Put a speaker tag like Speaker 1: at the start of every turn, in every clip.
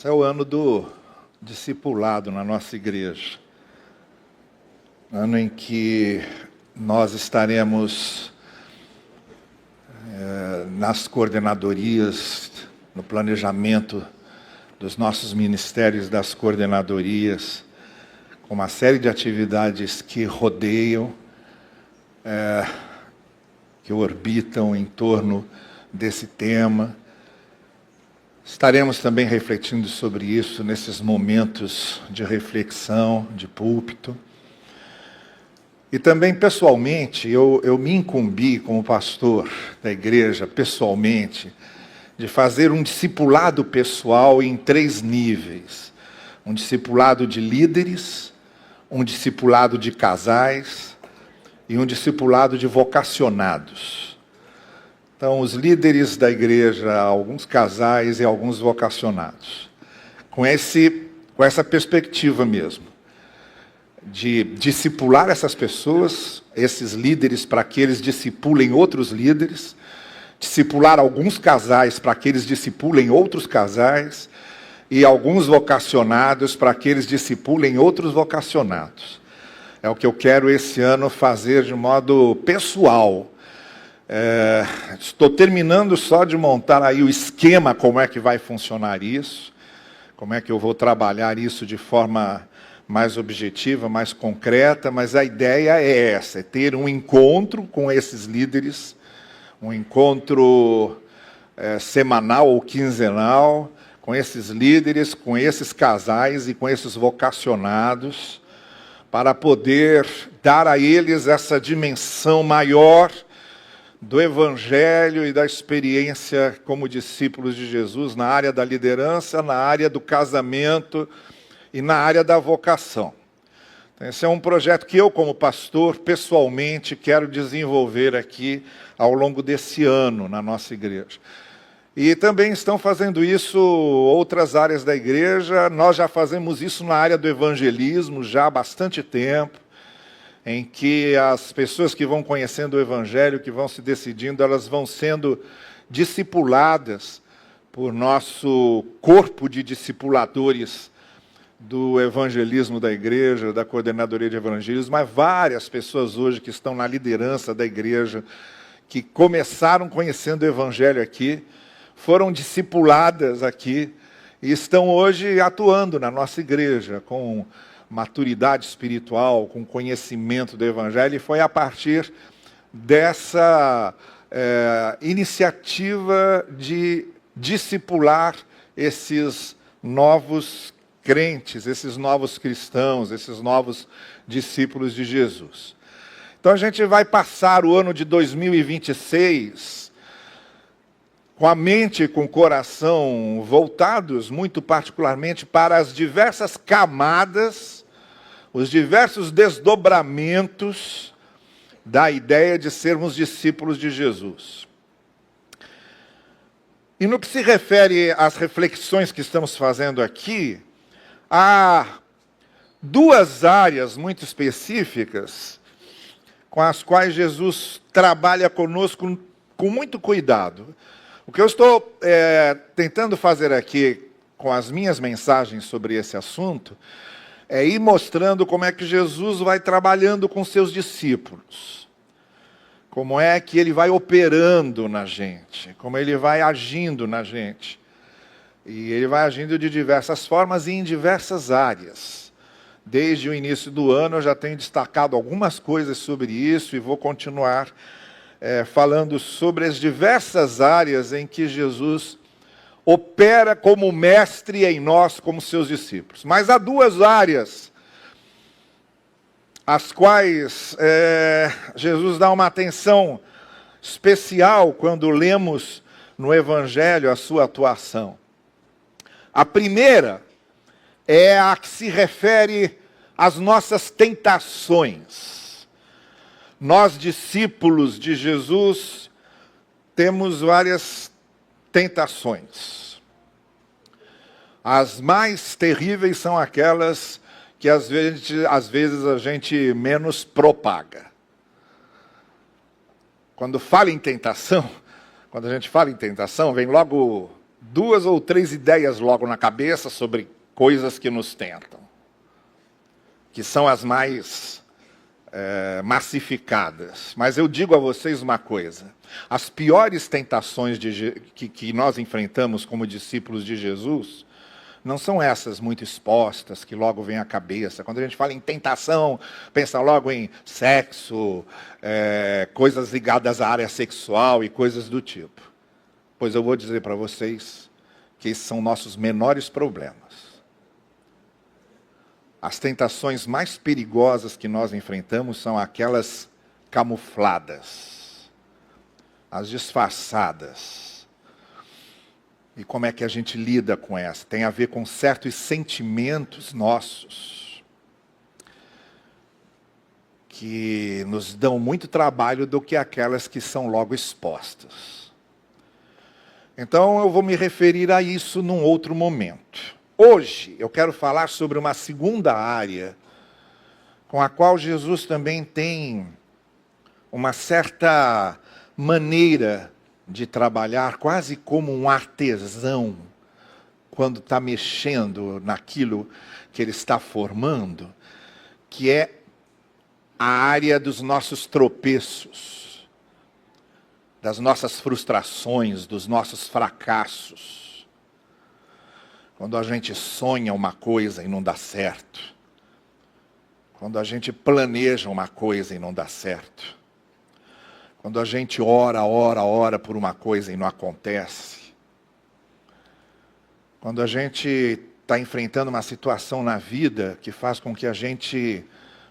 Speaker 1: Esse é o ano do discipulado na nossa igreja. Ano em que nós estaremos nas coordenadorias, no planejamento dos nossos ministérios, das coordenadorias, com uma série de atividades que rodeiam, que orbitam em torno desse tema. Estaremos também refletindo sobre isso nesses momentos de reflexão, de púlpito. E também, pessoalmente, eu me incumbi como pastor da igreja, pessoalmente, de fazer um discipulado pessoal em 3 níveis. Um discipulado de líderes, um discipulado de casais e um discipulado de vocacionados. Então, os líderes da igreja, alguns casais e alguns vocacionados. Com essa perspectiva mesmo, de discipular essas pessoas, esses líderes, para que eles discipulem outros líderes, discipular alguns casais para que eles discipulem outros casais, e alguns vocacionados para que eles discipulem outros vocacionados. É o que eu quero esse ano fazer de modo pessoal. Estou terminando só de montar aí o esquema, como é que vai funcionar isso, como é que eu vou trabalhar isso de forma mais objetiva, mais concreta, mas a ideia é essa, é ter um encontro com esses líderes, um encontro semanal ou quinzenal, com esses líderes, com esses casais e com esses vocacionados, para poder dar a eles essa dimensão maior do Evangelho e da experiência como discípulos de Jesus na área da liderança, na área do casamento e na área da vocação. Então, esse é um projeto que eu, como pastor, pessoalmente quero desenvolver aqui ao longo desse ano na nossa igreja. E também estão fazendo isso outras áreas da igreja. Nós já fazemos isso na área do evangelismo já há bastante tempo, em que as pessoas que vão conhecendo o Evangelho, que vão se decidindo, elas vão sendo discipuladas por nosso corpo de discipuladores do evangelismo da igreja, da coordenadoria de evangelismo, mas várias pessoas hoje que estão na liderança da igreja, que começaram conhecendo o Evangelho aqui, foram discipuladas aqui e estão hoje atuando na nossa igreja com maturidade espiritual, com conhecimento do Evangelho, e foi a partir dessa iniciativa de discipular esses novos crentes, esses novos cristãos, esses novos discípulos de Jesus. Então a gente vai passar o ano de 2026 com a mente e com o coração voltados muito particularmente para as diversas camadas, os diversos desdobramentos da ideia de sermos discípulos de Jesus. E no que se refere às reflexões que estamos fazendo aqui, há 2 áreas muito específicas com as quais Jesus trabalha conosco com muito cuidado. O que eu estou tentando fazer aqui com as minhas mensagens sobre esse assunto é ir mostrando como é que Jesus vai trabalhando com seus discípulos. Como é que ele vai operando na gente, como ele vai agindo na gente. E ele vai agindo de diversas formas e em diversas áreas. Desde o início do ano eu já tenho destacado algumas coisas sobre isso e vou continuar falando sobre as diversas áreas em que Jesus opera como mestre em nós, como seus discípulos. Mas há 2 áreas às quais Jesus dá uma atenção especial quando lemos no Evangelho a sua atuação. A primeira é a que se refere às nossas tentações. Nós, discípulos de Jesus, temos várias tentações. As mais terríveis são aquelas que às vezes a gente menos propaga. Quando a gente fala em tentação, vem logo 2 ou 3 ideias logo na cabeça sobre coisas que nos tentam, que são as mais massificadas. Mas eu digo a vocês uma coisa: as piores tentações que nós enfrentamos como discípulos de Jesus não são essas muito expostas, que logo vem à cabeça. Quando a gente fala em tentação, pensa logo em sexo, coisas ligadas à área sexual e coisas do tipo. Pois eu vou dizer para vocês que esses são nossos menores problemas. As tentações mais perigosas que nós enfrentamos são aquelas camufladas, as disfarçadas. E como é que a gente lida com essa? Tem a ver com certos sentimentos nossos, que nos dão muito trabalho do que aquelas que são logo expostas. Então eu vou me referir a isso num outro momento. Hoje eu quero falar sobre uma segunda área, com a qual Jesus também tem uma certa maneira de trabalhar, quase como um artesão, quando está mexendo naquilo que ele está formando, que é a área dos nossos tropeços, das nossas frustrações, dos nossos fracassos. Quando a gente sonha uma coisa e não dá certo. Quando a gente planeja uma coisa e não dá certo. Quando a gente ora por uma coisa e não acontece. Quando a gente está enfrentando uma situação na vida que faz com que a gente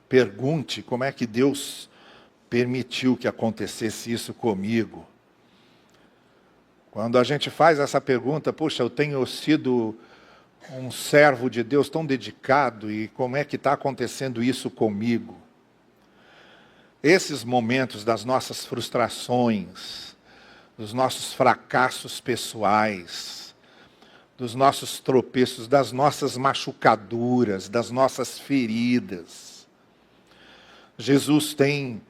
Speaker 1: pergunte como é que Deus permitiu que acontecesse isso comigo. Quando a gente faz essa pergunta, puxa, eu tenho sido um servo de Deus tão dedicado e como é que está acontecendo isso comigo? Esses momentos das nossas frustrações, dos nossos fracassos pessoais, dos nossos tropeços, das nossas machucaduras, das nossas feridas. Jesus tem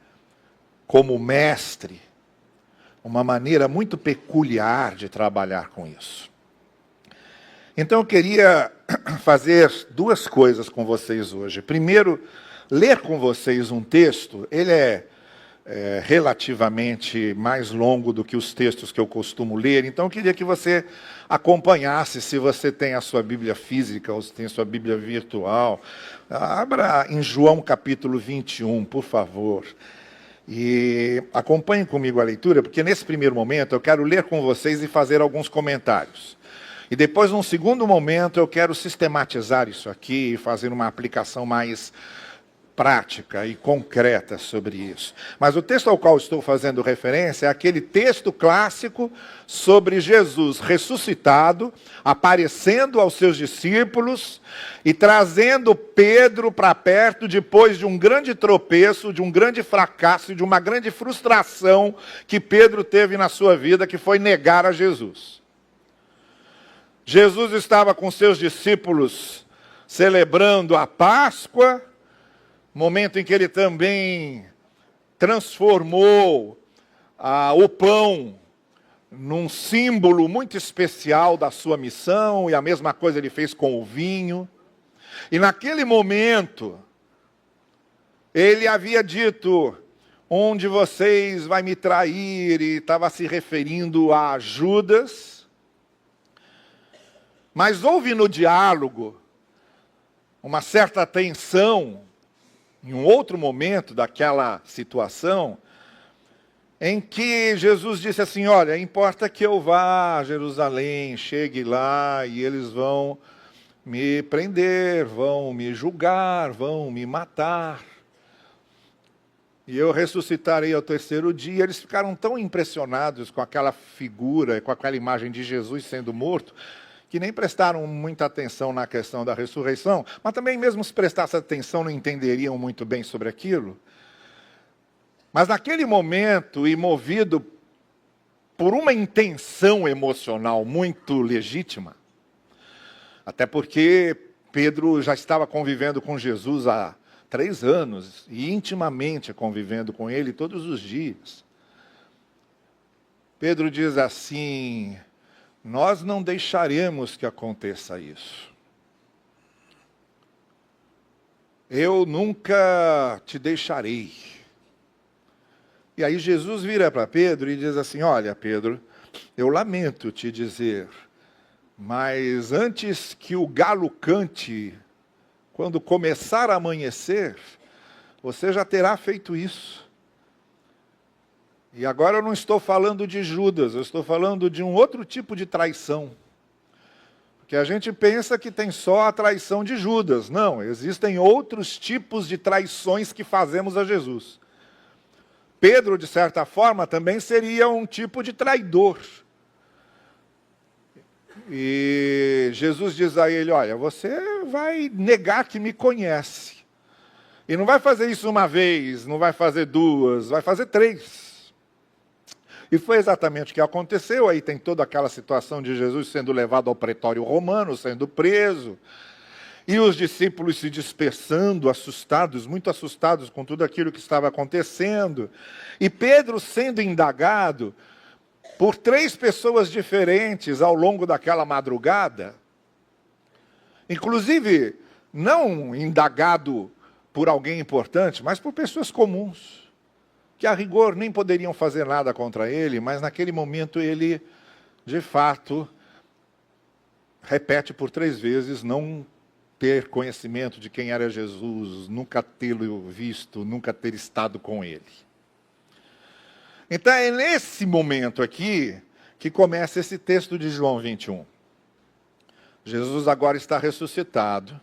Speaker 1: como mestre uma maneira muito peculiar de trabalhar com isso. Então eu queria fazer 2 coisas com vocês hoje. Primeiro, ler com vocês um texto. Ele é relativamente mais longo do que os textos que eu costumo ler. Então eu queria que você acompanhasse, se você tem a sua Bíblia física ou se tem a sua Bíblia virtual. Abra em João capítulo 21, por favor. E acompanhem comigo a leitura, porque nesse primeiro momento eu quero ler com vocês e fazer alguns comentários. E depois, num segundo momento, eu quero sistematizar isso aqui e fazer uma aplicação mais prática e concreta sobre isso. Mas o texto ao qual estou fazendo referência é aquele texto clássico sobre Jesus ressuscitado, aparecendo aos seus discípulos e trazendo Pedro para perto depois de um grande tropeço, de um grande fracasso e de uma grande frustração que Pedro teve na sua vida, que foi negar a Jesus. Jesus estava com seus discípulos celebrando a Páscoa, momento em que ele também transformou o pão num símbolo muito especial da sua missão, e a mesma coisa ele fez com o vinho. E naquele momento, ele havia dito: um de vocês vai me trair, e estava se referindo a Judas. Mas houve no diálogo uma certa tensão, em um outro momento daquela situação, em que Jesus disse assim: olha, importa que eu vá a Jerusalém, chegue lá e eles vão me prender, vão me julgar, vão me matar. E eu ressuscitarei ao 3º dia. Eles ficaram tão impressionados com aquela figura, com aquela imagem de Jesus sendo morto, que nem prestaram muita atenção na questão da ressurreição, mas também mesmo se prestassem atenção não entenderiam muito bem sobre aquilo. Mas naquele momento, e movido por uma intenção emocional muito legítima, até porque Pedro já estava convivendo com Jesus há 3 anos, e intimamente convivendo com ele todos os dias. Pedro diz assim: Nós não deixaremos que aconteça isso. Eu nunca te deixarei. E aí Jesus vira para Pedro e diz assim: olha, Pedro, eu lamento te dizer, mas antes que o galo cante, quando começar a amanhecer, você já terá feito isso. E agora eu não estou falando de Judas, eu estou falando de um outro tipo de traição. Porque a gente pensa que tem só a traição de Judas. Não, existem outros tipos de traições que fazemos a Jesus. Pedro, de certa forma, também seria um tipo de traidor. E Jesus diz a ele: olha, você vai negar que me conhece. E não vai fazer isso uma vez, não vai fazer duas, vai fazer 3. E foi exatamente o que aconteceu. Aí tem toda aquela situação de Jesus sendo levado ao pretório romano, sendo preso. E os discípulos se dispersando, assustados, muito assustados com tudo aquilo que estava acontecendo. E Pedro sendo indagado por 3 pessoas diferentes ao longo daquela madrugada. Inclusive, não indagado por alguém importante, mas por pessoas comuns, que a rigor nem poderiam fazer nada contra ele, mas naquele momento ele, de fato, repete por 3 vezes não ter conhecimento de quem era Jesus, nunca tê-lo visto, nunca ter estado com ele. Então é nesse momento aqui que começa esse texto de João 21. Jesus agora está ressuscitado.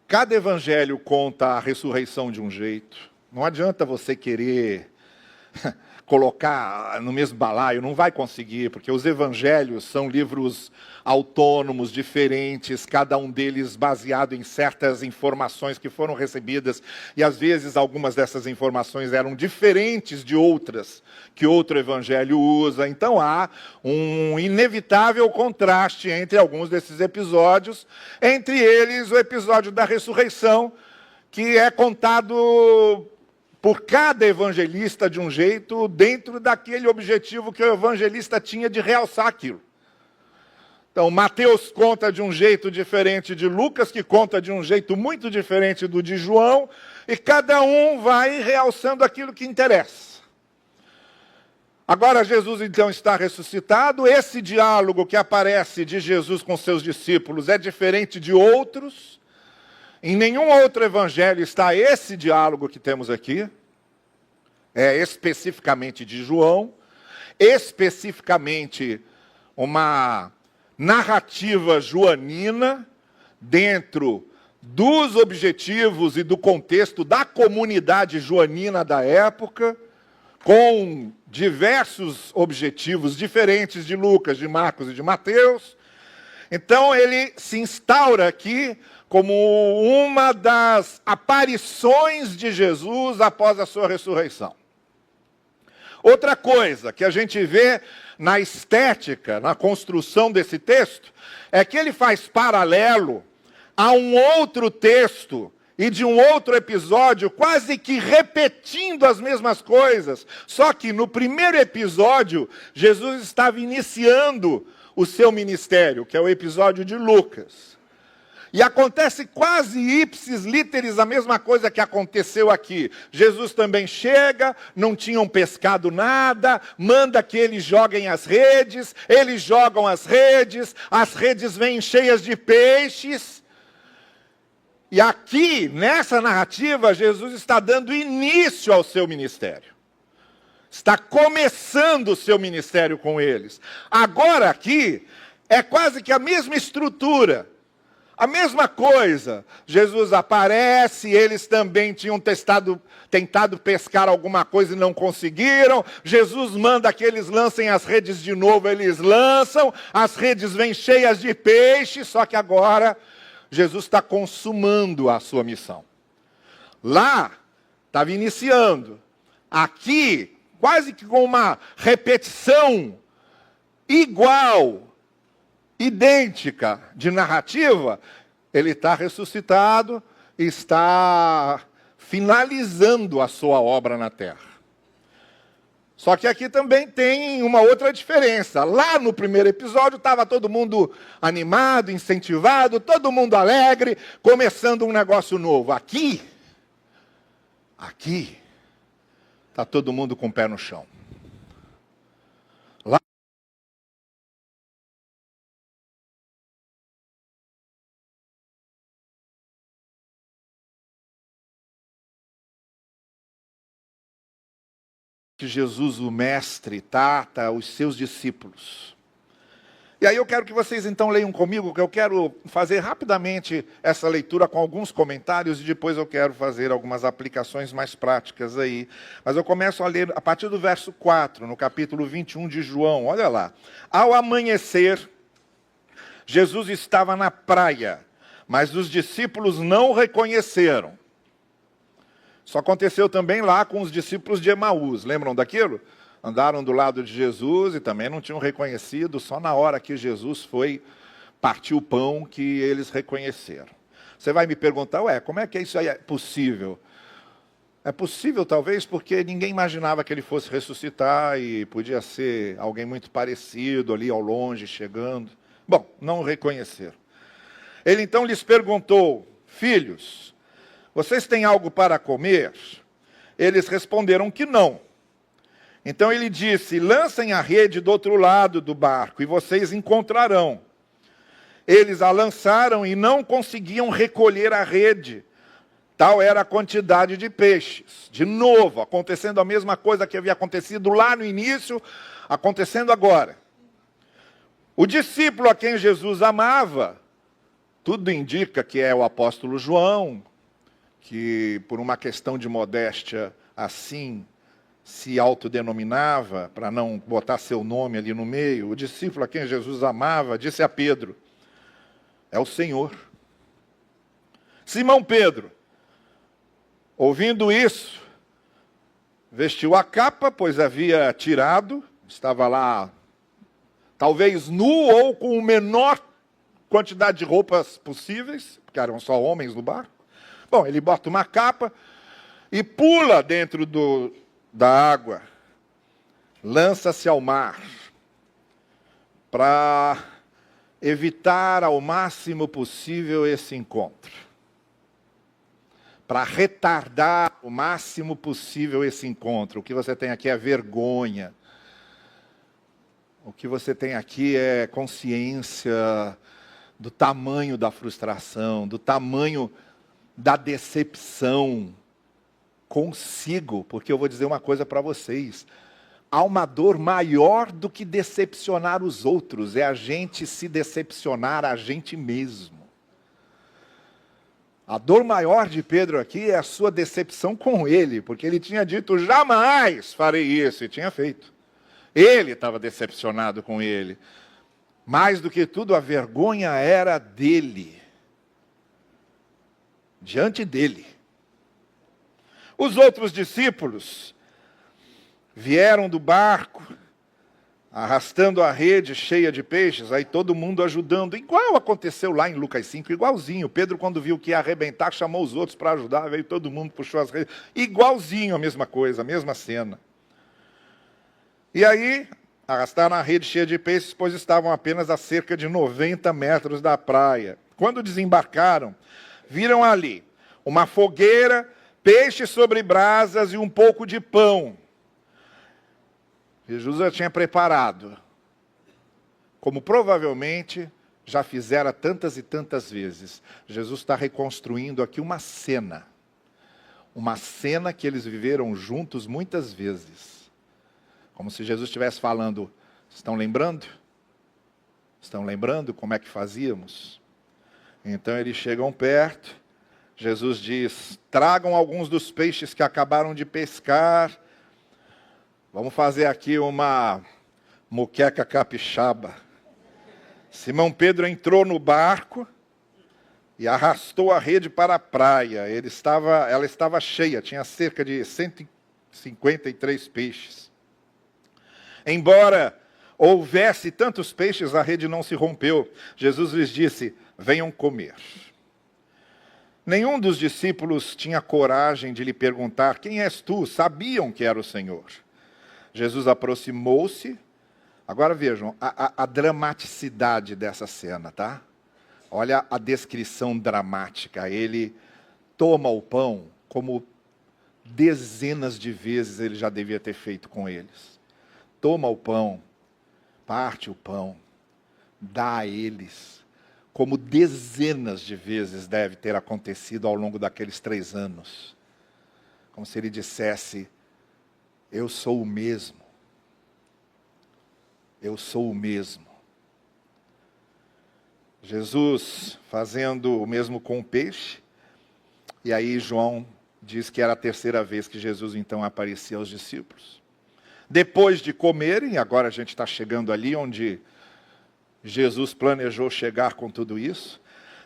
Speaker 1: Cada evangelho conta a ressurreição de um jeito. Não adianta você querer colocar no mesmo balaio, não vai conseguir, porque os evangelhos são livros autônomos, diferentes, cada um deles baseado em certas informações que foram recebidas, e às vezes algumas dessas informações eram diferentes de outras que outro evangelho usa. Então há um inevitável contraste entre alguns desses episódios, entre eles o episódio da ressurreição, que é contado por cada evangelista de um jeito, dentro daquele objetivo que o evangelista tinha de realçar aquilo. Então, Mateus conta de um jeito diferente de Lucas, que conta de um jeito muito diferente do de João, e cada um vai realçando aquilo que interessa. Agora Jesus então está ressuscitado. Esse diálogo que aparece de Jesus com seus discípulos é diferente de outros. Em nenhum outro evangelho está esse diálogo que temos aqui. É especificamente de João, especificamente uma narrativa joanina dentro dos objetivos e do contexto da comunidade joanina da época, com diversos objetivos diferentes de Lucas, de Marcos e de Mateus. Então ele se instaura aqui como uma das aparições de Jesus após a sua ressurreição. Outra coisa que a gente vê na estética, na construção desse texto, é que ele faz paralelo a um outro texto e de um outro episódio, quase que repetindo as mesmas coisas. Só que no primeiro episódio, Jesus estava iniciando o seu ministério, que é o episódio de Lucas. E acontece quase ipsis literis a mesma coisa que aconteceu aqui. Jesus também chega, não tinham pescado nada, manda que eles joguem as redes, eles jogam as redes vêm cheias de peixes. E aqui, nessa narrativa, Jesus está dando início ao seu ministério. Está começando o seu ministério com eles. Agora aqui, é quase que a mesma estrutura. A mesma coisa, Jesus aparece, eles também tinham tentado pescar alguma coisa e não conseguiram. Jesus manda que eles lancem as redes de novo, eles lançam, as redes vêm cheias de peixe, só que agora Jesus está consumando a sua missão. Lá, estava iniciando. Aqui, quase que com uma repetição igual, idêntica de narrativa, ele está ressuscitado e está finalizando a sua obra na terra. Só que aqui também tem uma outra diferença. Lá no primeiro episódio estava todo mundo animado, incentivado, todo mundo alegre, começando um negócio novo. Aqui, está todo mundo com o pé no chão. Lá que Jesus, o mestre, trata os seus discípulos. E aí eu quero que vocês então leiam comigo, que eu quero fazer rapidamente essa leitura com alguns comentários e depois eu quero fazer algumas aplicações mais práticas aí. Mas eu começo a ler a partir do verso 4, no capítulo 21 de João. Olha lá. Ao amanhecer, Jesus estava na praia, mas os discípulos não o reconheceram. Isso aconteceu também lá com os discípulos de Emaús. Lembram daquilo? Andaram do lado de Jesus e também não tinham reconhecido, só na hora que Jesus foi partir o pão que eles reconheceram. Você vai me perguntar, como é que isso aí é possível? É possível talvez porque ninguém imaginava que ele fosse ressuscitar e podia ser alguém muito parecido ali ao longe, chegando. Bom, não o reconheceram. Ele então lhes perguntou, filhos, vocês têm algo para comer? Eles responderam que não. Então ele disse, lancem a rede do outro lado do barco e vocês encontrarão. Eles a lançaram e não conseguiam recolher a rede. Tal era a quantidade de peixes. De novo, acontecendo a mesma coisa que havia acontecido lá no início, acontecendo agora. O discípulo a quem Jesus amava, tudo indica que é o apóstolo João, que por uma questão de modéstia assim se autodenominava, para não botar seu nome ali no meio, o discípulo a quem Jesus amava, disse a Pedro, é o Senhor. Simão Pedro, ouvindo isso, vestiu a capa, pois havia tirado, estava lá, talvez nu ou com a menor quantidade de roupas possíveis, porque eram só homens no barco. Bom, ele bota uma capa e pula dentro da água, lança-se ao mar, para evitar ao máximo possível esse encontro, para retardar o máximo possível esse encontro. O que você tem aqui é vergonha, o que você tem aqui é consciência do tamanho da frustração, do tamanho da decepção consigo, porque eu vou dizer uma coisa para vocês, há uma dor maior do que decepcionar os outros, é a gente se decepcionar a gente mesmo. A dor maior de Pedro aqui é a sua decepção com ele, porque ele tinha dito, jamais farei isso, e tinha feito. Ele estava decepcionado com ele. Mais do que tudo, a vergonha era dele. Diante dele. Os outros discípulos vieram do barco, arrastando a rede cheia de peixes, aí todo mundo ajudando, igual aconteceu lá em Lucas 5, igualzinho. Pedro, quando viu que ia arrebentar, chamou os outros para ajudar, veio todo mundo, puxou as redes, igualzinho a mesma coisa, a mesma cena. E aí, arrastaram a rede cheia de peixes, pois estavam apenas a cerca de 90 metros da praia. Quando desembarcaram, viram ali uma fogueira, peixe sobre brasas e um pouco de pão. Jesus já tinha preparado, como provavelmente já fizera tantas e tantas vezes. Jesus está reconstruindo aqui uma cena que eles viveram juntos muitas vezes. Como se Jesus estivesse falando, estão lembrando? Estão lembrando como é que fazíamos? Então eles chegam perto, Jesus diz, tragam alguns dos peixes que acabaram de pescar. Vamos fazer aqui uma moqueca capixaba. Simão Pedro entrou no barco e arrastou a rede para a praia. Ela estava cheia, tinha cerca de 153 peixes. Embora houvesse tantos peixes, a rede não se rompeu. Jesus lhes disse, venham comer. Nenhum dos discípulos tinha coragem de lhe perguntar, quem és tu? Sabiam que era o Senhor. Jesus aproximou-se. Agora vejam a dramaticidade dessa cena, tá? Olha a descrição dramática. Ele toma o pão como dezenas de vezes ele já devia ter feito com eles. Toma o pão, parte o pão, dá a eles, como dezenas de vezes deve ter acontecido ao longo daqueles 3 anos. Como se ele dissesse: eu sou o mesmo. Eu sou o mesmo. Jesus fazendo o mesmo com o peixe, e aí João diz que era a 3ª vez que Jesus então aparecia aos discípulos. Depois de comerem, agora a gente está chegando ali onde Jesus planejou chegar com tudo isso.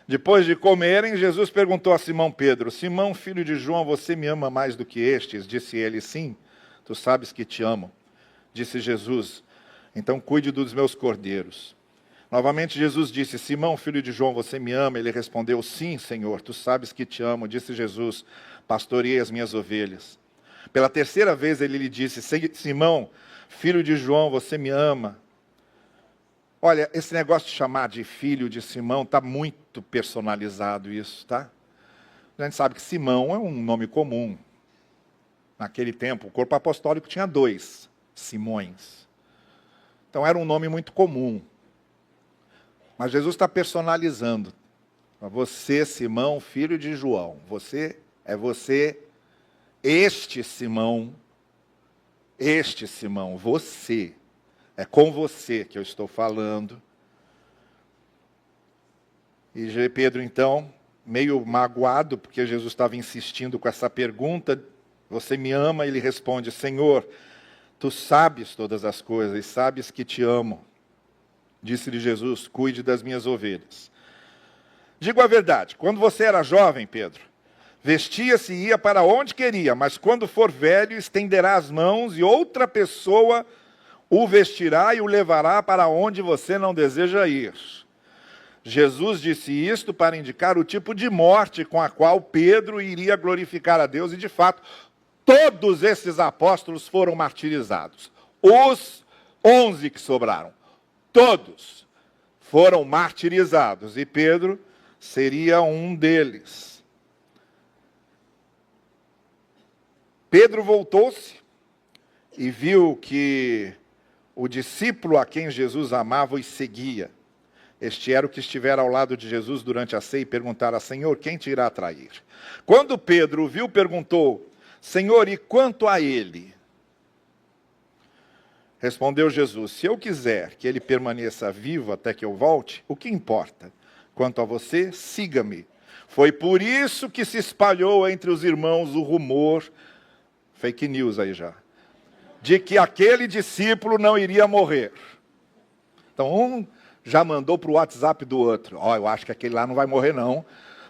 Speaker 1: Depois de comerem, Jesus perguntou a Simão Pedro: Simão, filho de João, você me ama mais do que estes? Disse ele: sim, tu sabes que te amo. Disse Jesus: então cuide dos meus cordeiros. Novamente Jesus disse: Simão, filho de João, você me ama? Ele respondeu: sim, Senhor, tu sabes que te amo. Disse Jesus: pastoreie as minhas ovelhas. Pela 3ª vez ele lhe disse: Simão, filho de João, você me ama? Olha, esse negócio de chamar de filho de Simão está muito personalizado isso, tá? A gente sabe que Simão é um nome comum. Naquele tempo, o corpo apostólico tinha 2 Simões. Então era um nome muito comum. Mas Jesus está personalizando. Você, Simão, filho de João. Você, este Simão, você. É com você que eu estou falando. E Pedro, então, meio magoado, porque Jesus estava insistindo com essa pergunta: você me ama? Ele responde: Senhor, tu sabes todas as coisas e sabes que te amo. Disse-lhe Jesus: cuide das minhas ovelhas. Digo a verdade, quando você era jovem, Pedro, vestia-se e ia para onde queria, mas quando for velho, estenderá as mãos e outra pessoa o vestirá e o levará para onde você não deseja ir. Jesus disse isto para indicar o tipo de morte com a qual Pedro iria glorificar a Deus, e de fato, todos esses apóstolos foram martirizados. Os 11 que sobraram, todos foram martirizados, e Pedro seria um deles. Pedro voltou-se e viu que o discípulo a quem Jesus amava e seguia, este era o que estivera ao lado de Jesus durante a ceia, e perguntara: Senhor, quem te irá trair? Quando Pedro o viu, perguntou: Senhor, e quanto a ele? Respondeu Jesus: se eu quiser que ele permaneça vivo até que eu volte, o que importa? Quanto a você, siga-me. Foi por isso que se espalhou entre os irmãos o rumor, fake news aí já, de que aquele discípulo não iria morrer. Então, um já mandou para o WhatsApp do outro: eu acho que aquele lá não vai morrer não,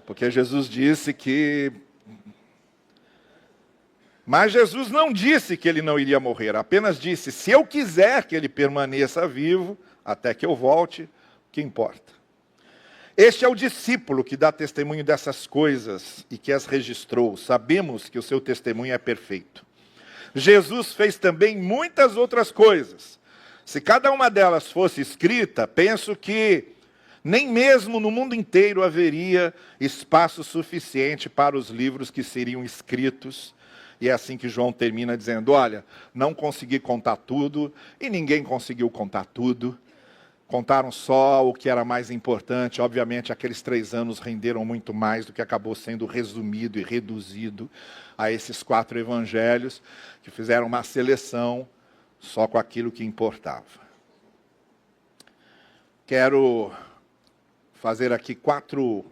Speaker 1: porque Jesus disse que... Mas Jesus não disse que ele não iria morrer, apenas disse: se eu quiser que ele permaneça vivo até que eu volte, o que importa? Este é o discípulo que dá testemunho dessas coisas e que as registrou. Sabemos que o seu testemunho é perfeito. Jesus fez também muitas outras coisas. Se cada uma delas fosse escrita, penso que nem mesmo no mundo inteiro haveria espaço suficiente para os livros que seriam escritos. E é assim que João termina dizendo: olha, não consegui contar tudo, e ninguém conseguiu contar tudo. Contaram só o que era mais importante. Obviamente, aqueles 3 anos renderam muito mais do que acabou sendo resumido e reduzido a esses 4 evangelhos, que fizeram uma seleção só com aquilo que importava. Quero fazer aqui 4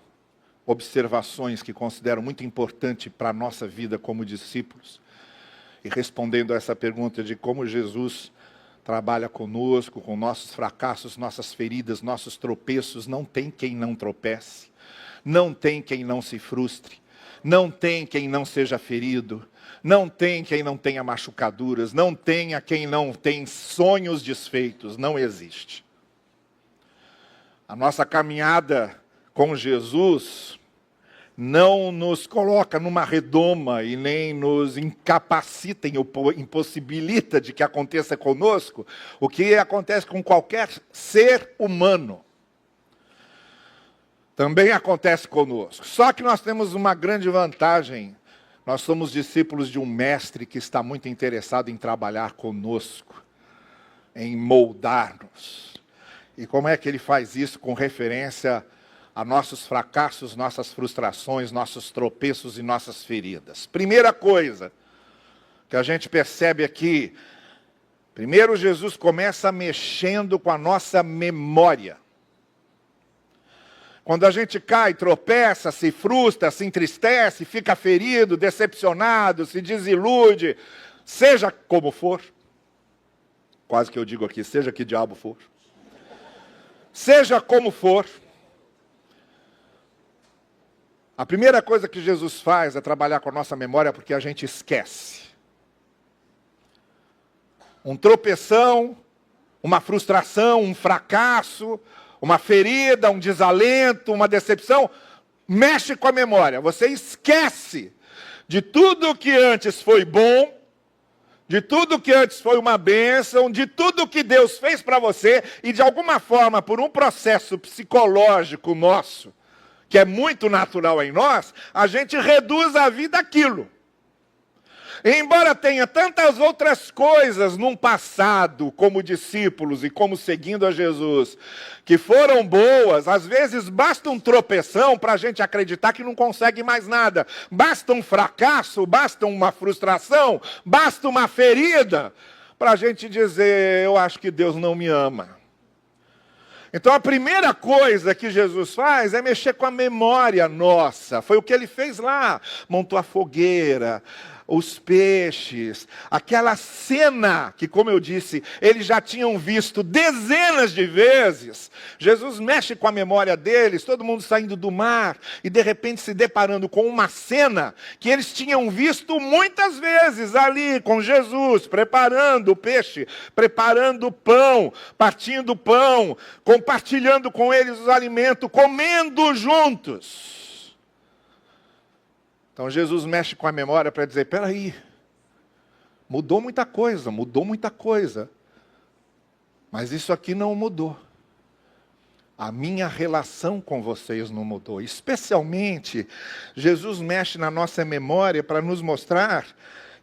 Speaker 1: observações que considero muito importante para a nossa vida como discípulos, e respondendo a essa pergunta de como Jesus trabalha conosco, com nossos fracassos, nossas feridas, nossos tropeços. Não tem quem não tropece, não tem quem não se frustre, não tem quem não seja ferido, não tem quem não tenha machucaduras, não tenha quem não tem sonhos desfeitos, não existe. A nossa caminhada com Jesus não nos coloca numa redoma e nem nos incapacita, impossibilita de que aconteça conosco o que acontece com qualquer ser humano. Também acontece conosco. Só que nós temos uma grande vantagem. Nós somos discípulos de um mestre que está muito interessado em trabalhar conosco, em moldar-nos. E como é que ele faz isso? Com referência a nossos fracassos, nossas frustrações, nossos tropeços e nossas feridas. Primeira coisa que a gente percebe aqui, primeiro Jesus começa mexendo com a nossa memória. Quando a gente cai, tropeça, se frustra, se entristece, fica ferido, decepcionado, se desilude, seja como for, quase que eu digo aqui, seja que diabo for, seja como for, a primeira coisa que Jesus faz é trabalhar com a nossa memória porque a gente esquece. Um tropeção, uma frustração, um fracasso, uma ferida, um desalento, uma decepção, mexe com a memória. Você esquece de tudo que antes foi bom, de tudo que antes foi uma bênção, de tudo que Deus fez para você, e de alguma forma, por um processo psicológico nosso, que é muito natural em nós, a gente reduz a vida àquilo. Embora tenha tantas outras coisas num passado, como discípulos e como seguindo a Jesus, que foram boas, às vezes basta um tropeção para a gente acreditar que não consegue mais nada. Basta um fracasso, basta uma frustração, basta uma ferida, para a gente dizer, eu acho que Deus não me ama. Então a primeira coisa que Jesus faz é mexer com a memória nossa. Foi o que ele fez lá, montou a fogueira, os peixes, aquela cena que, como eu disse, eles já tinham visto dezenas de vezes. Jesus mexe com a memória deles, todo mundo saindo do mar e de repente se deparando com uma cena que eles tinham visto muitas vezes ali com Jesus, preparando o peixe, preparando o pão, partindo o pão, compartilhando com eles os alimentos, comendo juntos. Então Jesus mexe com a memória para dizer, peraí, mudou muita coisa, mas isso aqui não mudou. A minha relação com vocês não mudou. Especialmente, Jesus mexe na nossa memória para nos mostrar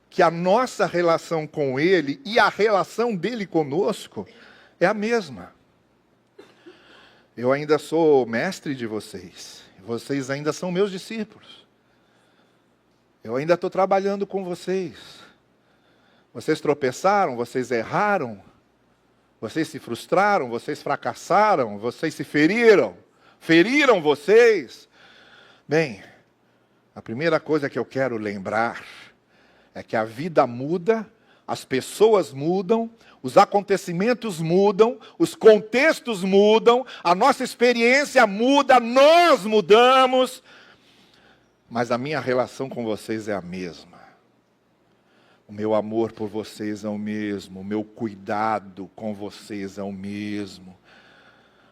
Speaker 1: que a nossa relação com Ele e a relação dele conosco é a mesma. Eu ainda sou mestre de vocês, vocês ainda são meus discípulos. Eu ainda estou trabalhando com vocês. Vocês tropeçaram, vocês erraram, vocês se frustraram, vocês fracassaram, vocês se feriram vocês. Bem, a primeira coisa que eu quero lembrar é que a vida muda, as pessoas mudam, os acontecimentos mudam, os contextos mudam, a nossa experiência muda, nós mudamos, mas a minha relação com vocês é a mesma. O meu amor por vocês é o mesmo, o meu cuidado com vocês é o mesmo.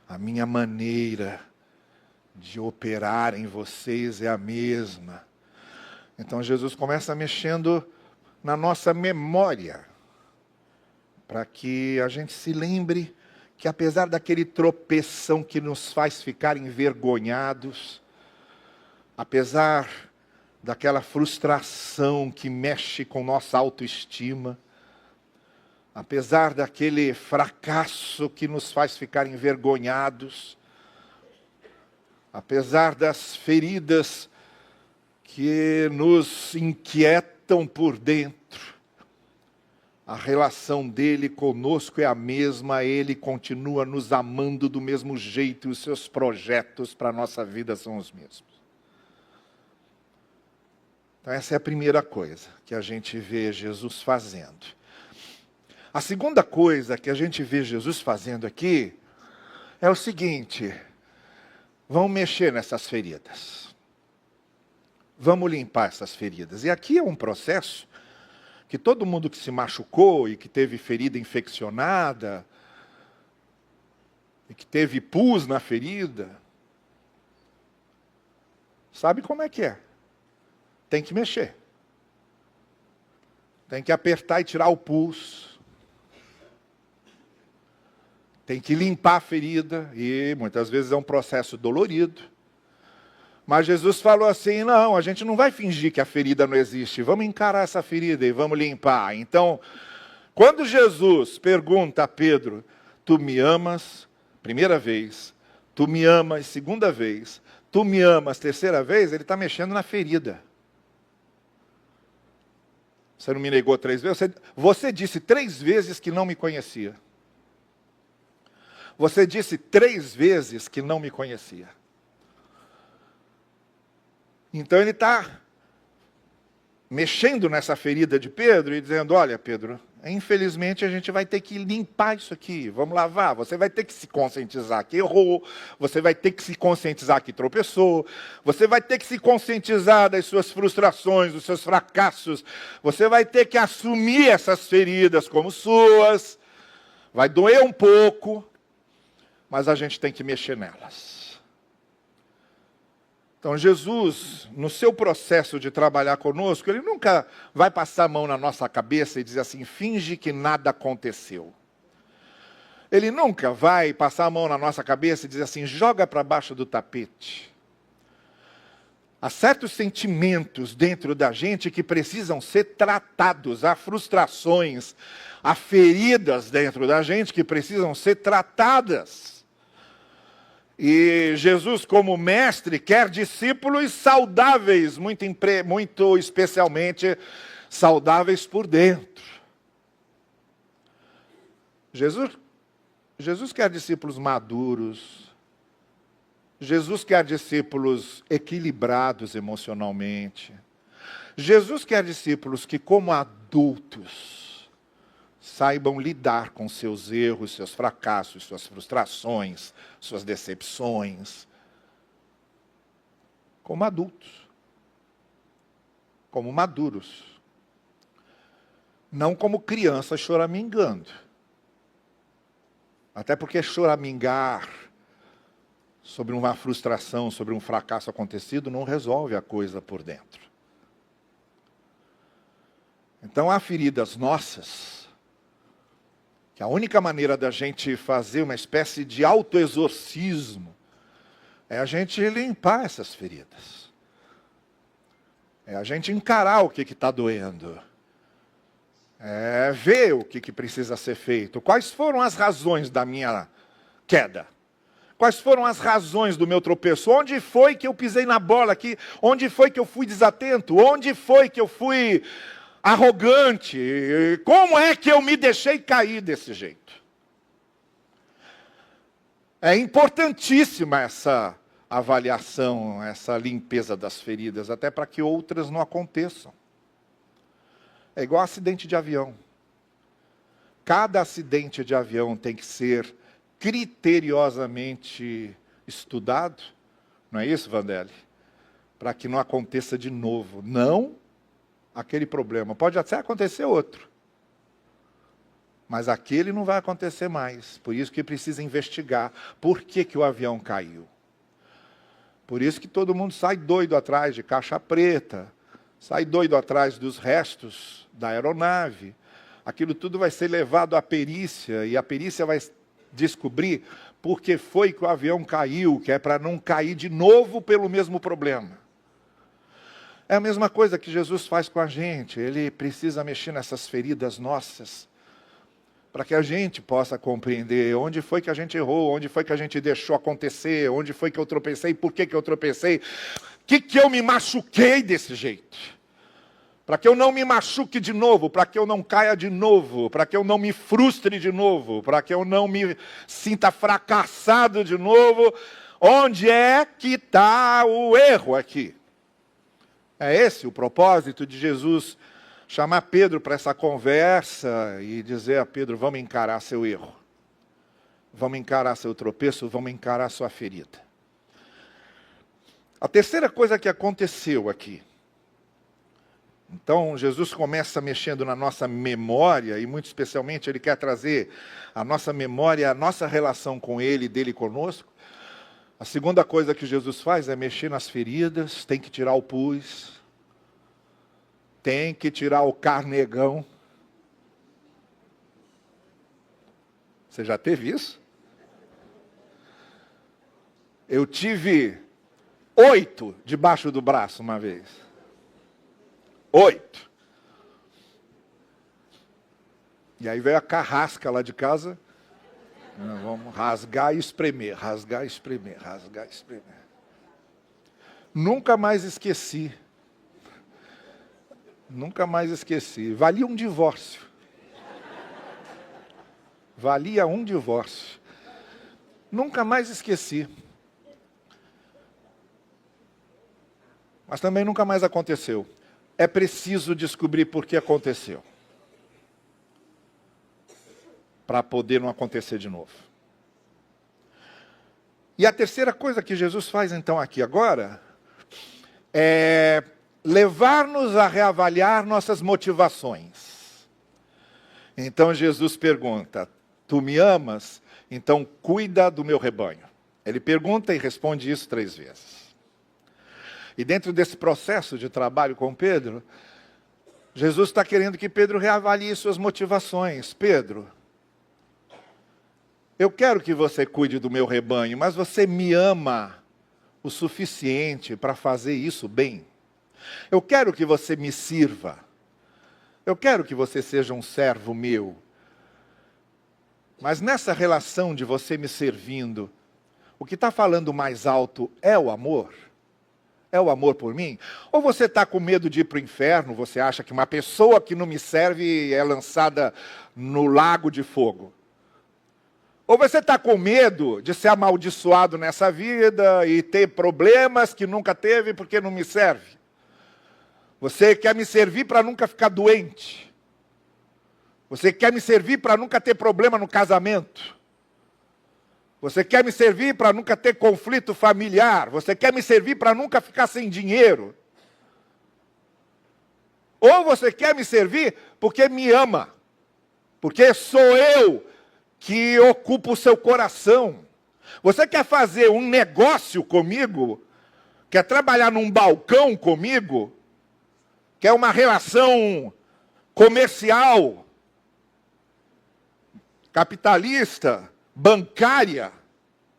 Speaker 1: A minha maneira de operar em vocês é a mesma. Então Jesus começa mexendo na nossa memória, para que a gente se lembre que apesar daquele tropeção que nos faz ficar envergonhados, apesar daquela frustração que mexe com nossa autoestima, apesar daquele fracasso que nos faz ficar envergonhados, apesar das feridas que nos inquietam por dentro, a relação dele conosco é a mesma, ele continua nos amando do mesmo jeito, e os seus projetos para a nossa vida são os mesmos. Então essa é a primeira coisa que a gente vê Jesus fazendo. A segunda coisa que a gente vê Jesus fazendo aqui é o seguinte: vamos mexer nessas feridas. Vamos limpar essas feridas. E aqui é um processo que todo mundo que se machucou e que teve ferida infeccionada, e que teve pus na ferida, sabe como é que é. Tem que mexer. Tem que apertar e tirar o pulso. Tem que limpar a ferida, e muitas vezes é um processo dolorido. Mas Jesus falou assim, não, a gente não vai fingir que a ferida não existe, vamos encarar essa ferida e vamos limpar. Então, quando Jesus pergunta a Pedro, tu me amas, primeira vez, tu me amas, segunda vez, tu me amas, terceira vez, ele está mexendo na ferida. Você não me negou 3 vezes? Você disse 3 vezes que não me conhecia. Você disse 3 vezes que não me conhecia. Então ele está mexendo nessa ferida de Pedro e dizendo, olha Pedro, infelizmente a gente vai ter que limpar isso aqui, vamos lavar, você vai ter que se conscientizar que errou, você vai ter que se conscientizar que tropeçou, você vai ter que se conscientizar das suas frustrações, dos seus fracassos, você vai ter que assumir essas feridas como suas, vai doer um pouco, mas a gente tem que mexer nelas. Então Jesus, no seu processo de trabalhar conosco, ele nunca vai passar a mão na nossa cabeça e dizer assim, finge que nada aconteceu. Ele nunca vai passar a mão na nossa cabeça e dizer assim, joga para baixo do tapete. Há certos sentimentos dentro da gente que precisam ser tratados, há frustrações, há feridas dentro da gente que precisam ser tratadas. E Jesus, como mestre, quer discípulos saudáveis, muito especialmente saudáveis por dentro. Jesus quer discípulos maduros. Jesus quer discípulos equilibrados emocionalmente. Jesus quer discípulos que, como adultos, saibam lidar com seus erros, seus fracassos, suas frustrações, suas decepções. Como adultos. Como maduros. Não como crianças choramingando. Até porque choramingar sobre uma frustração, sobre um fracasso acontecido, não resolve a coisa por dentro. Então há feridas nossas, que a única maneira da gente fazer uma espécie de autoexorcismo é a gente limpar essas feridas. É a gente encarar o que está doendo. É ver o que precisa ser feito. Quais foram as razões da minha queda? Quais foram as razões do meu tropeço? Onde foi que eu pisei na bola aqui? Onde foi que eu fui desatento? Onde foi que eu fui arrogante? Como é que eu me deixei cair desse jeito? É importantíssima essa avaliação, essa limpeza das feridas, até para que outras não aconteçam. É igual acidente de avião. Cada acidente de avião tem que ser criteriosamente estudado, não é isso, Vandelli? Para que não aconteça de novo. Não aquele problema. Pode até acontecer outro. Mas aquele não vai acontecer mais. Por isso que precisa investigar. Por que o avião caiu? Por isso que todo mundo sai doido atrás de caixa preta. Sai doido atrás dos restos da aeronave. Aquilo tudo vai ser levado à perícia. E a perícia vai descobrir por que foi que o avião caiu. Que é para não cair de novo pelo mesmo problema. É a mesma coisa que Jesus faz com a gente. Ele precisa mexer nessas feridas nossas, para que a gente possa compreender onde foi que a gente errou, onde foi que a gente deixou acontecer, onde foi que eu tropecei, por que eu tropecei, o que eu me machuquei desse jeito. Para que eu não me machuque de novo, para que eu não caia de novo, para que eu não me frustre de novo, para que eu não me sinta fracassado de novo. Onde é que está o erro aqui? É esse o propósito de Jesus chamar Pedro para essa conversa e dizer a Pedro, vamos encarar seu erro. Vamos encarar seu tropeço, vamos encarar sua ferida. A terceira coisa que aconteceu aqui. Então, Jesus começa mexendo na nossa memória, e muito especialmente Ele quer trazer a nossa memória, a nossa relação com Ele e dele conosco. A segunda coisa que Jesus faz é mexer nas feridas, tem que tirar o pus, tem que tirar o carnegão. Você já teve isso? Eu tive 8 debaixo do braço uma vez. 8. E aí veio a carrasca lá de casa. Vamos rasgar e espremer, rasgar e espremer, rasgar e espremer. Nunca mais esqueci. Nunca mais esqueci. Valia um divórcio. Valia um divórcio. Nunca mais esqueci. Mas também nunca mais aconteceu. É preciso descobrir por que aconteceu, para poder não acontecer de novo. E a terceira coisa que Jesus faz então aqui agora é levar-nos a reavaliar nossas motivações. Então Jesus pergunta: tu me amas? Então cuida do meu rebanho. Ele pergunta e responde isso 3 vezes. E dentro desse processo de trabalho com Pedro, Jesus está querendo que Pedro reavalie suas motivações. Pedro, eu quero que você cuide do meu rebanho, mas você me ama o suficiente para fazer isso bem? Eu quero que você me sirva. Eu quero que você seja um servo meu. Mas nessa relação de você me servindo, o que está falando mais alto é o amor? É o amor por mim? Ou você está com medo de ir para o inferno, você acha que uma pessoa que não me serve é lançada no lago de fogo? Ou você está com medo de ser amaldiçoado nessa vida e ter problemas que nunca teve porque não me serve? Você quer me servir para nunca ficar doente? Você quer me servir para nunca ter problema no casamento? Você quer me servir para nunca ter conflito familiar? Você quer me servir para nunca ficar sem dinheiro? Ou você quer me servir porque me ama? Porque sou eu que ocupo o seu coração. Você quer fazer um negócio comigo? Quer trabalhar num balcão comigo? Quer uma relação comercial, capitalista, bancária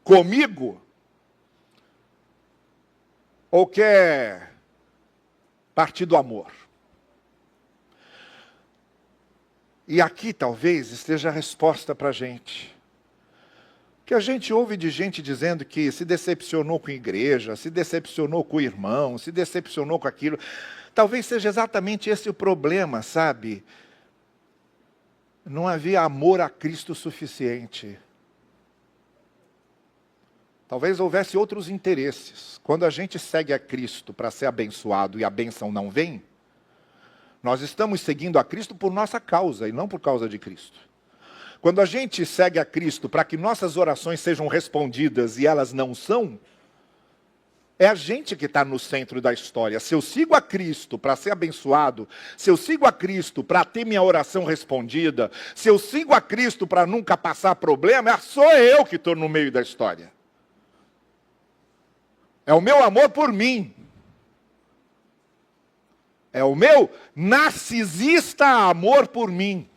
Speaker 1: comigo? Ou quer partir do amor? E aqui talvez esteja a resposta para a gente. Que a gente ouve de gente dizendo que se decepcionou com a igreja, se decepcionou com o irmão, se decepcionou com aquilo. Talvez seja exatamente esse o problema, sabe? Não havia amor a Cristo suficiente. Talvez houvesse outros interesses. Quando a gente segue a Cristo para ser abençoado e a bênção não vem, nós estamos seguindo a Cristo por nossa causa e não por causa de Cristo. Quando a gente segue a Cristo para que nossas orações sejam respondidas e elas não são, é a gente que está no centro da história. Se eu sigo a Cristo para ser abençoado, se eu sigo a Cristo para ter minha oração respondida, se eu sigo a Cristo para nunca passar problema, sou eu que estou no meio da história. É o meu amor por mim. É o meu narcisista amor por mim.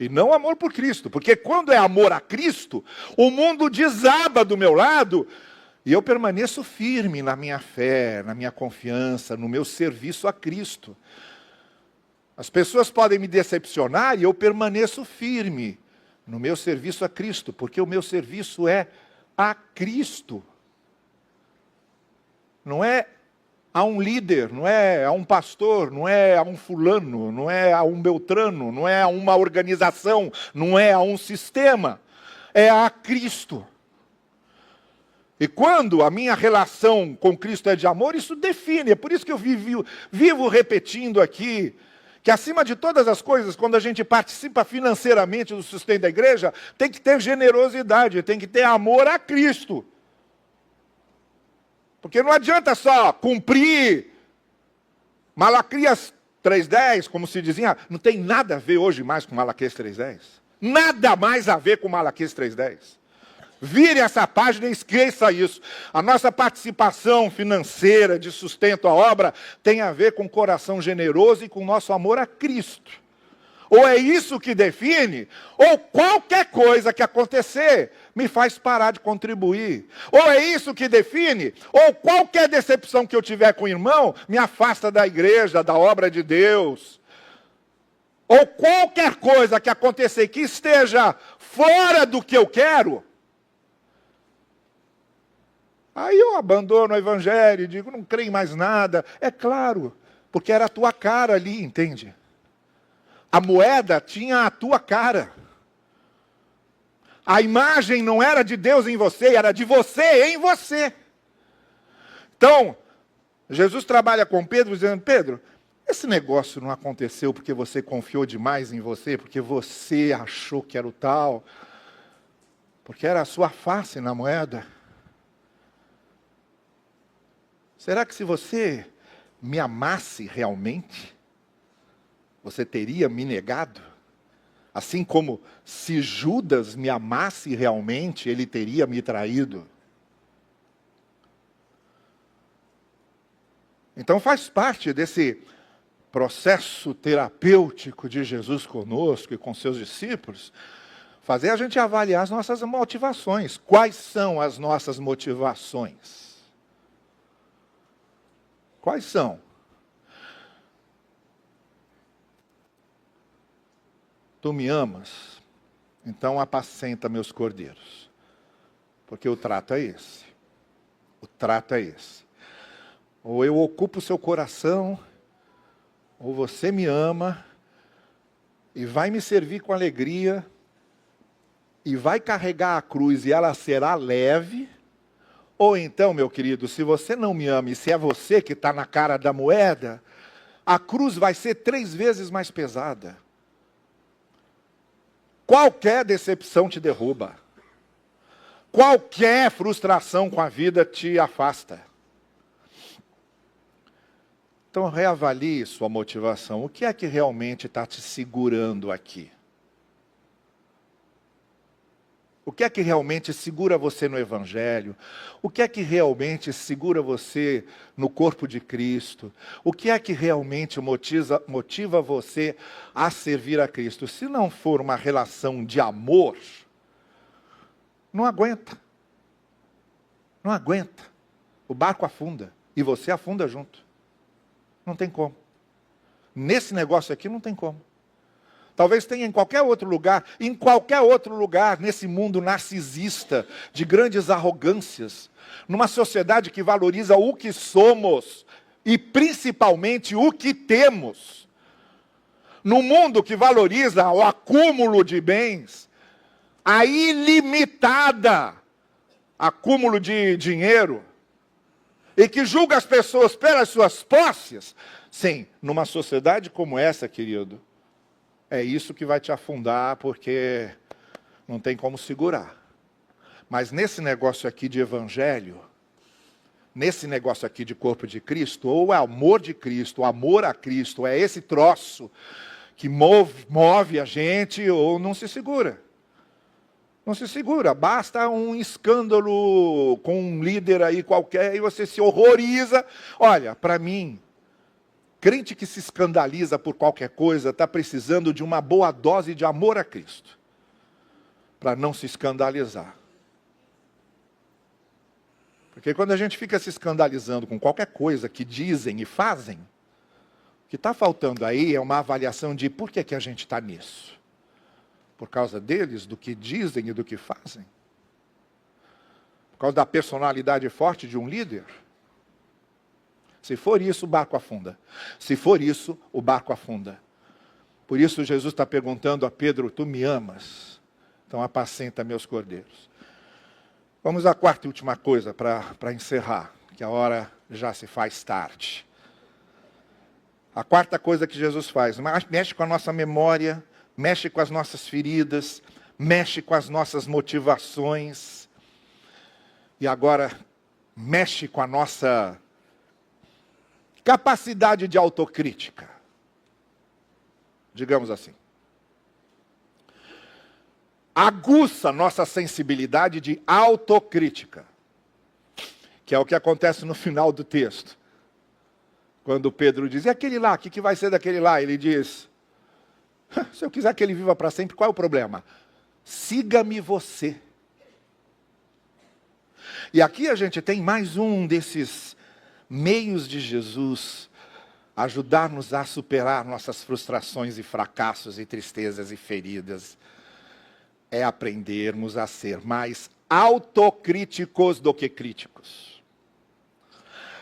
Speaker 1: E não amor por Cristo. Porque quando é amor a Cristo, o mundo desaba do meu lado e eu permaneço firme na minha fé, na minha confiança, no meu serviço a Cristo. As pessoas podem me decepcionar e eu permaneço firme no meu serviço a Cristo, porque o meu serviço é a Cristo. Não é a um líder, não é a um pastor, não é a um fulano, não é a um beltrano, não é a uma organização, não é a um sistema. É a Cristo. E quando a minha relação com Cristo é de amor, isso define. É por isso que eu vivo repetindo aqui, que acima de todas as coisas, quando a gente participa financeiramente do sustento da igreja, tem que ter generosidade, tem que ter amor a Cristo. Porque não adianta só cumprir Malaquias 3:10, como se dizia, não tem nada a ver hoje mais com Malaquias 3:10. Nada mais a ver com Malaquias 3:10. Vire essa página e esqueça isso. A nossa participação financeira de sustento à obra tem a ver com o coração generoso e com o nosso amor a Cristo. Ou é isso que define, ou qualquer coisa que acontecer me faz parar de contribuir. Ou é isso que define, ou qualquer decepção que eu tiver com o irmão me afasta da igreja, da obra de Deus. Ou qualquer coisa que acontecer que esteja fora do que eu quero, aí eu abandono o evangelho e digo, não creio em mais nada. É claro, porque era a tua cara ali, entende? A moeda tinha a tua cara. A imagem não era de Deus em você, era de você em você. Então, Jesus trabalha com Pedro dizendo, Pedro, esse negócio não aconteceu porque você confiou demais em você, porque você achou que era o tal, porque era a sua face na moeda. Será que se você me amasse realmente, você teria me negado? Assim como se Judas me amasse realmente, ele teria me traído. Então faz parte desse processo terapêutico de Jesus conosco e com seus discípulos, fazer a gente avaliar as nossas motivações. Quais são as nossas motivações? Quais são? Tu me amas, então apacenta meus cordeiros. Porque o trato é esse. O trato é esse. Ou eu ocupo o seu coração, ou você me ama, e vai me servir com alegria, e vai carregar a cruz e ela será leve. Ou então, meu querido, se você não me ama e se é você que está na cara da moeda, a cruz vai ser 3 vezes mais pesada. Qualquer decepção te derruba. Qualquer frustração com a vida te afasta. Então reavalie sua motivação. O que é que realmente está te segurando aqui? O que é que realmente segura você no Evangelho? O que é que realmente segura você no corpo de Cristo? O que é que realmente motiva você a servir a Cristo? Se não for uma relação de amor, não aguenta. Não aguenta. O barco afunda e você afunda junto. Não tem como. Nesse negócio aqui não tem como. Talvez tenha em qualquer outro lugar, nesse mundo narcisista, de grandes arrogâncias, numa sociedade que valoriza o que somos e principalmente o que temos. Num mundo que valoriza o acúmulo de bens, a ilimitada acúmulo de dinheiro, e que julga as pessoas pelas suas posses. Sim, numa sociedade como essa, querido, é isso que vai te afundar, porque não tem como segurar. Mas nesse negócio aqui de evangelho, nesse negócio aqui de corpo de Cristo, ou é amor de Cristo, amor a Cristo, é esse troço que move a gente, ou não se segura. Não se segura. Basta um escândalo com um líder aí qualquer e você se horroriza. Olha, para mim, crente que se escandaliza por qualquer coisa está precisando de uma boa dose de amor a Cristo, para não se escandalizar. Porque quando a gente fica se escandalizando com qualquer coisa que dizem e fazem, o que está faltando aí é uma avaliação de por que a gente está nisso. Por causa deles, do que dizem e do que fazem? Por causa da personalidade forte de um líder? Se for isso, o barco afunda. Se for isso, o barco afunda. Por isso Jesus está perguntando a Pedro, tu me amas? Então apacenta meus cordeiros. Vamos à quarta e última coisa para encerrar, que a hora já se faz tarde. A quarta coisa que Jesus faz, mexe com a nossa memória, mexe com as nossas feridas, mexe com as nossas motivações. E agora, mexe com a nossa capacidade de autocrítica. Digamos assim. aguça nossa sensibilidade de autocrítica, que é o que acontece no final do texto. Quando Pedro diz, e aquele lá, o que vai ser daquele lá? Ele diz, se eu quiser que ele viva para sempre, qual é o problema? Siga-me você. E aqui a gente tem mais um desses meios de Jesus ajudar-nos a superar nossas frustrações e fracassos e tristezas e feridas. É aprendermos a ser mais autocríticos do que críticos.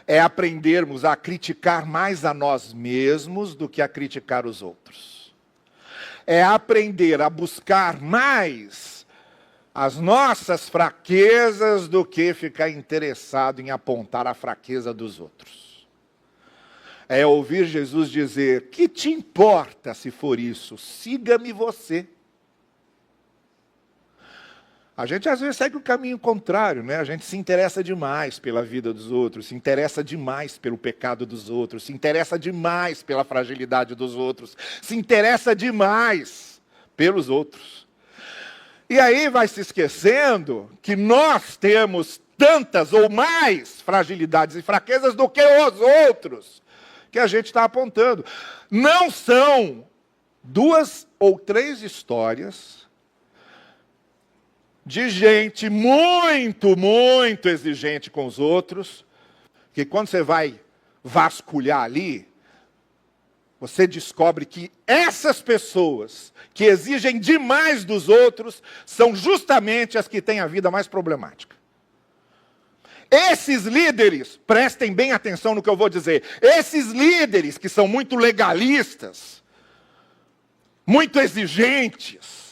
Speaker 1: É aprendermos a criticar mais a nós mesmos do que a criticar os outros. É aprender a buscar mais as nossas fraquezas do que ficar interessado em apontar a fraqueza dos outros. É ouvir Jesus dizer, que te importa se for isso? Siga-me você. A gente às vezes segue o caminho contrário, né? A gente se interessa demais pela vida dos outros, se interessa demais pelo pecado dos outros, se interessa demais pela fragilidade dos outros, se interessa demais pelos outros. E aí vai se esquecendo que nós temos tantas ou mais fragilidades e fraquezas do que os outros que a gente está apontando. Não são 2 ou 3 histórias de gente muito, muito exigente com os outros, que quando você vai vasculhar ali, você descobre que essas pessoas que exigem demais dos outros são justamente as que têm a vida mais problemática. Esses líderes, prestem bem atenção no que eu vou dizer, esses líderes que são muito legalistas, muito exigentes,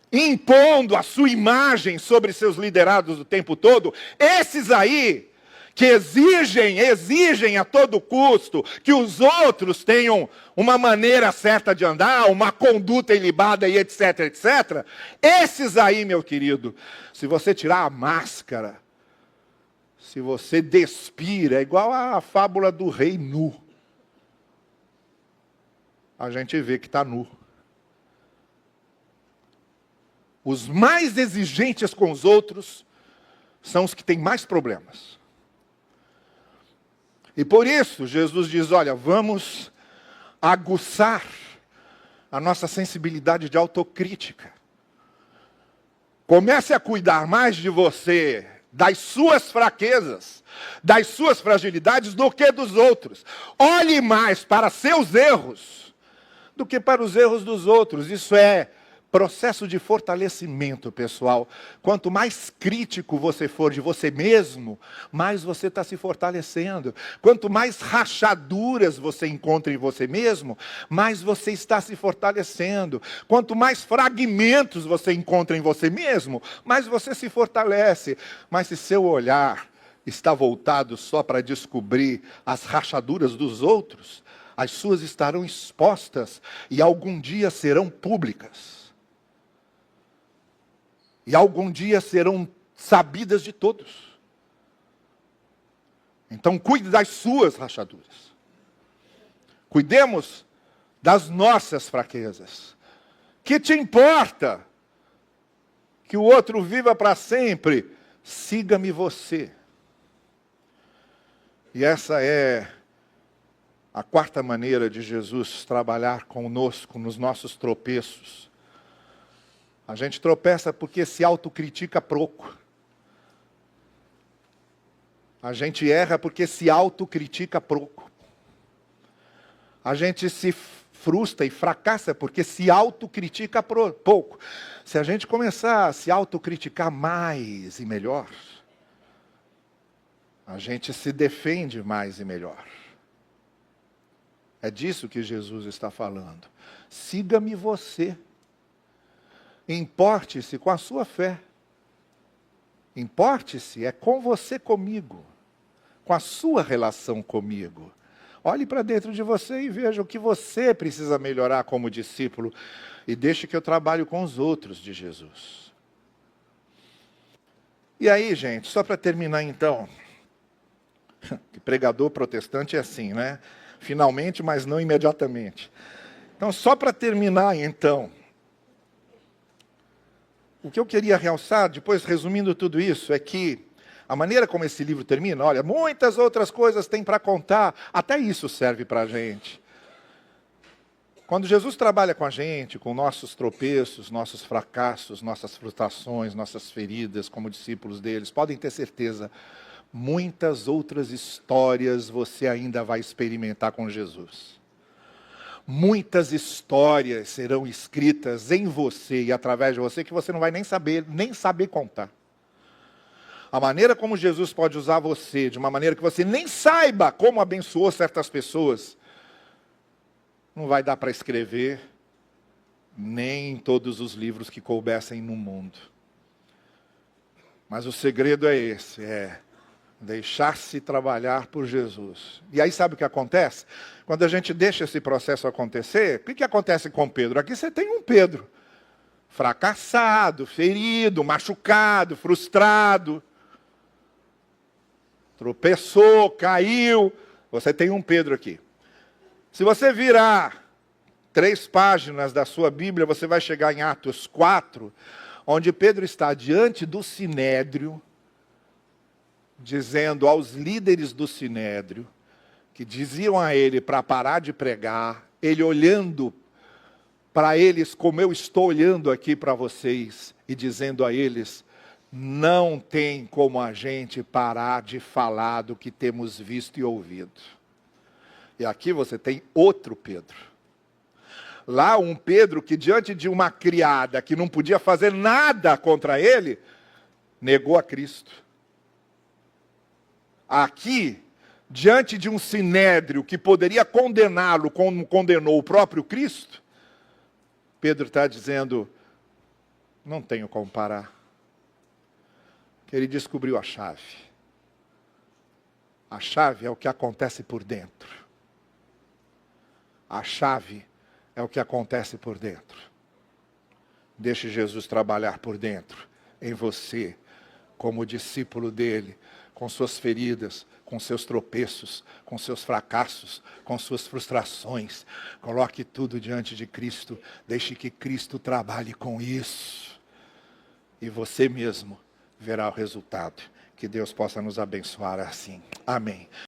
Speaker 1: impondo a sua imagem sobre seus liderados o tempo todo, esses aí que exigem a todo custo que os outros tenham uma maneira certa de andar, uma conduta ilibada e etc, etc. Esses aí, meu querido, se você tirar a máscara, se você despir, é igual a fábula do rei nu. A gente vê que está nu. Os mais exigentes com os outros são os que têm mais problemas. E por isso, Jesus diz, olha, vamos aguçar a nossa sensibilidade de autocrítica. Comece a cuidar mais de você, das suas fraquezas, das suas fragilidades, do que dos outros. Olhe mais para seus erros do que para os erros dos outros. Isso é processo de fortalecimento, pessoal. Quanto mais crítico você for de você mesmo, mais você está se fortalecendo. Quanto mais rachaduras você encontra em você mesmo, mais você está se fortalecendo. Quanto mais fragmentos você encontra em você mesmo, mais você se fortalece. Mas se seu olhar está voltado só para descobrir as rachaduras dos outros, as suas estarão expostas e algum dia serão públicas. E algum dia serão sabidas de todos. Então cuide das suas rachaduras. Cuidemos das nossas fraquezas. Que te importa que o outro viva para sempre? Siga-me você. E essa é a 4ª maneira de Jesus trabalhar conosco nos nossos tropeços. A gente tropeça porque se autocritica pouco. A gente erra porque se autocritica pouco. A gente se frustra e fracassa porque se autocritica pouco. Se a gente começar a se autocriticar mais e melhor, a gente se defende mais e melhor. É disso que Jesus está falando. Siga-me você. Importe-se com a sua fé. Importe-se é com você comigo, com a sua relação comigo. Olhe para dentro de você e veja o que você precisa melhorar como discípulo e deixe que eu trabalhe com os outros de Jesus. E aí, gente, só para terminar então, que pregador protestante é assim, né? Finalmente, mas não imediatamente. Então, só para terminar então, o que eu queria realçar, depois resumindo tudo isso, é que a maneira como esse livro termina, olha, muitas outras coisas tem para contar, até isso serve para a gente. Quando Jesus trabalha com a gente, com nossos tropeços, nossos fracassos, nossas frustrações, nossas feridas como discípulos deles, podem ter certeza, muitas outras histórias você ainda vai experimentar com Jesus. Muitas histórias serão escritas em você e através de você que você não vai nem saber contar. A maneira como Jesus pode usar você, de uma maneira que você nem saiba como abençoou certas pessoas, não vai dar para escrever, nem em todos os livros que coubessem no mundo. Mas o segredo é esse, é deixar-se trabalhar por Jesus. E aí sabe o que acontece? Quando a gente deixa esse processo acontecer, o que acontece com Pedro? Aqui você tem um Pedro, fracassado, ferido, machucado, frustrado, tropeçou, caiu. Você tem um Pedro aqui. Se você virar 3 páginas da sua Bíblia, você vai chegar em Atos 4, onde Pedro está diante do Sinédrio, dizendo aos líderes do Sinédrio, que diziam a ele para parar de pregar, ele olhando para eles como eu estou olhando aqui para vocês, e dizendo a eles, não tem como a gente parar de falar do que temos visto e ouvido. E aqui você tem outro Pedro. Lá um Pedro que diante de uma criada que não podia fazer nada contra ele, negou a Cristo. Aqui, diante de um sinédrio que poderia condená-lo como condenou o próprio Cristo, Pedro está dizendo, não tenho como parar. Que ele descobriu a chave. A chave é o que acontece por dentro. A chave é o que acontece por dentro. Deixe Jesus trabalhar por dentro, em você, como discípulo dele, com suas feridas, com seus tropeços, com seus fracassos, com suas frustrações. Coloque tudo diante de Cristo, deixe que Cristo trabalhe com isso. E você mesmo verá o resultado. Que Deus possa nos abençoar assim. Amém.